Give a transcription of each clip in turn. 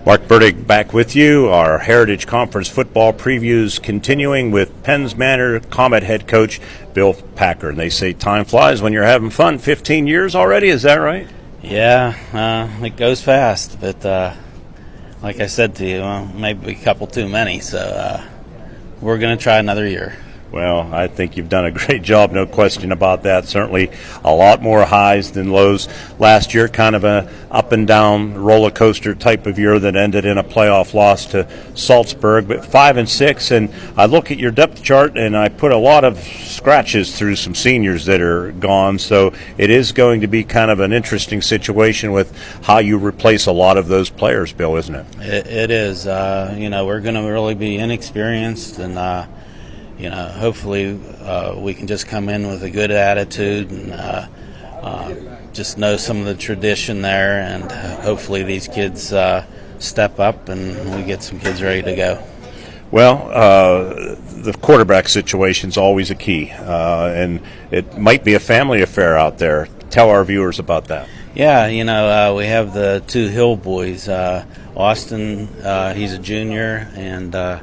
Mark Burdick back with you. Our Heritage Conference football previews continuing with Penn's Manor Comet head coach Bill Packer. And they say time flies when you're having fun. 15 years already, is that right? Yeah, it goes fast. But like I said to you, maybe a couple too many. So we're going to try another year. Well, I think you've done a great job, no question about that. Certainly a lot more highs than lows. Last year, kind of a up and down roller coaster type of year that ended in a playoff loss to Salzburg. But 5-6, and I look at your depth chart, and I put a lot of scratches through some seniors that are gone. So it is going to be kind of an interesting situation with how you replace a lot of those players, Bill, isn't it? It is. We're going to really be inexperienced, and hopefully we can just come in with a good attitude and just know some of the tradition there, and hopefully these kids step up and we get some kids ready to go. Well, the quarterback situation is always a key, and it might be a family affair out there. Tell our viewers about that. Yeah, we have the two Hill boys. Austin, he's a junior, and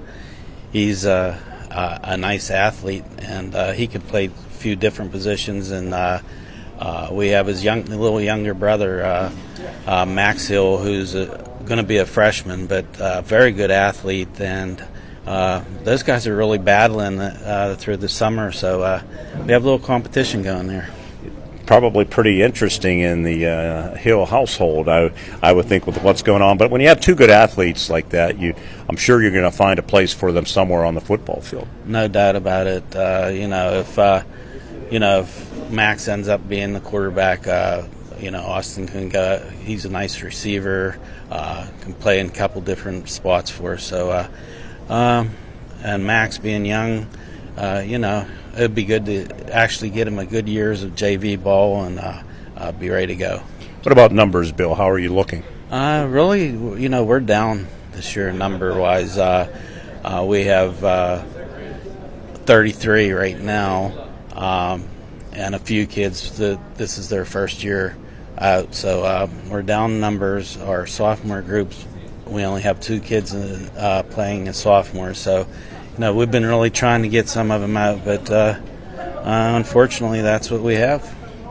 he's a nice athlete, and he could play a few different positions. And we have his little younger brother, Max Hill, who's going to be a freshman, but very good athlete. And those guys are really battling through the summer, so we have a little competition going there. Probably pretty interesting in the Hill household, I would think, with what's going on. But when you have two good athletes like that, I'm sure you're going to find a place for them somewhere on the football field. No doubt about it. If Max ends up being the quarterback, Austin can go. He's a nice receiver, can play in a couple different spots for us. So, and Max being young, it'd be good to actually get him a good years of JV ball and be ready to go. What about numbers, Bill? How are you looking? Really, we're down this year number-wise. We have 33 right now, and a few kids that this is their first year out. So we're down numbers. Our sophomore groups, we only have 2 kids playing as sophomores. So we've been really trying to get some of them out, but unfortunately that's what we have.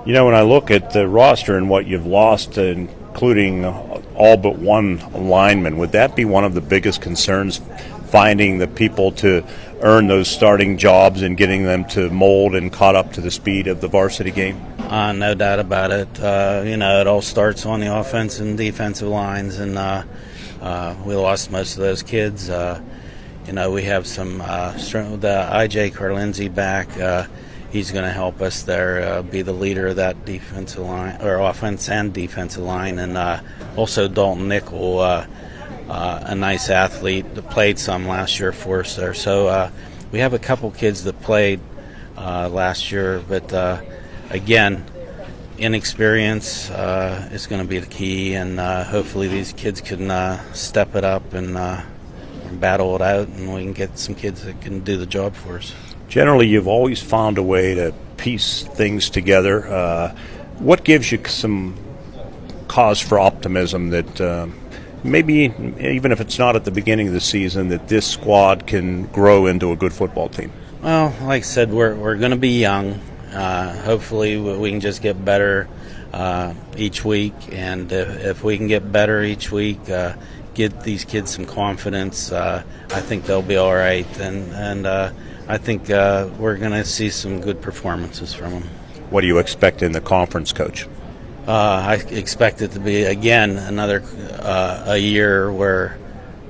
When I look at the roster and what you've lost, including all but one lineman, would that be one of the biggest concerns, finding the people to earn those starting jobs and getting them to mold and caught up to the speed of the varsity game? No doubt about it. It all starts on the offense and defensive lines, and we lost most of those kids. We have some the I.J. Carlinzi back. He's going to help us there, be the leader of that defensive line, or offense and defensive line, and also Dalton Nickel, a nice athlete that played some last year for us there. So we have a couple kids that played last year, but again, inexperience is going to be the key, and hopefully these kids can step it up and battle it out, and we can get some kids that can do the job for us. Generally, you've always found a way to piece things together. What gives you some cause for optimism that maybe, even if it's not at the beginning of the season, that this squad can grow into a good football team? Well, like I said, we're going to be young. Hopefully we can just get better each week, and if we can get better each week, get these kids some confidence, I think they'll be all right, and I think we're going to see some good performances from them. What do you expect in the conference, Coach? I expect it to be, again, another a year where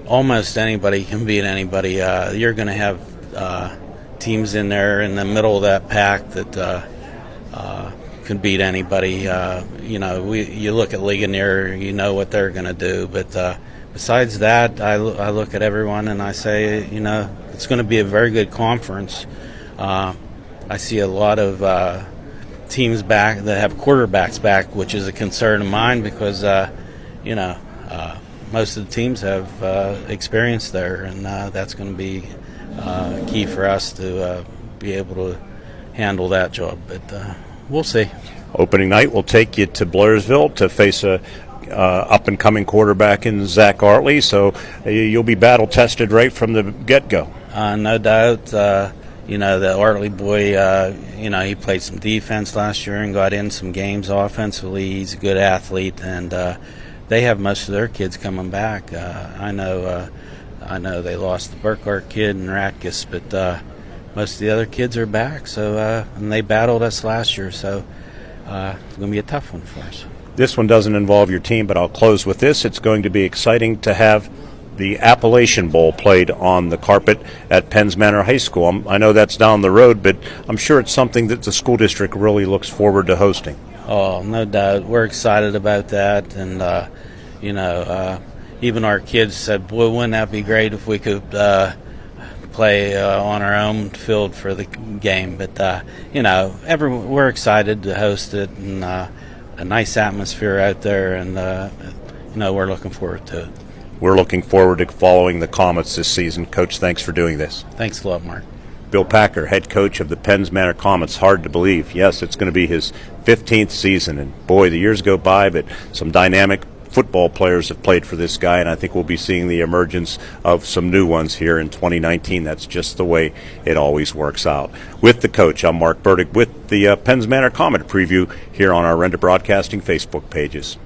almost anybody can beat anybody. You're going to have teams in there in the middle of that pack that can beat anybody. You look at Ligonier, you know what they're going to do, but besides that, I look at everyone and I say, it's going to be a very good conference. I see a lot of teams back that have quarterbacks back, which is a concern of mine because, most of the teams have experience there, and that's going to be key for us to be able to handle that job. But we'll see. Opening night will take you to Blairsville to face a up-and-coming quarterback in Zach Artley, so you'll be battle-tested right from the get-go. No doubt. The Artley boy, he played some defense last year and got in some games offensively. He's a good athlete, and they have most of their kids coming back. I know they lost the Burkhart kid and Ratkus, but most of the other kids are back. So and they battled us last year, so it's going to be a tough one for us. This one doesn't involve your team, but I'll close with this. It's going to be exciting to have the Appalachian Bowl played on the carpet at Penns Manor High School. I know that's down the road, but I'm sure it's something that the school district really looks forward to hosting. Oh, no doubt. We're excited about that, and even our kids said, boy, wouldn't that be great if we could play on our own field for the game. But, we're excited to host it, and a nice atmosphere out there, and, we're looking forward to it. We're looking forward to following the Comets this season. Coach, thanks for doing this. Thanks a lot, Mark. Bill Packer, head coach of the Penns Manor Comets. Hard to believe. Yes, it's going to be his 15th season, and boy, the years go by, but some dynamic football players have played for this guy, and I think we'll be seeing the emergence of some new ones here in 2019. That's just the way it always works out. With the coach, I'm Mark Burdick with the Penns Manor Comet preview here on our Render Broadcasting Facebook pages.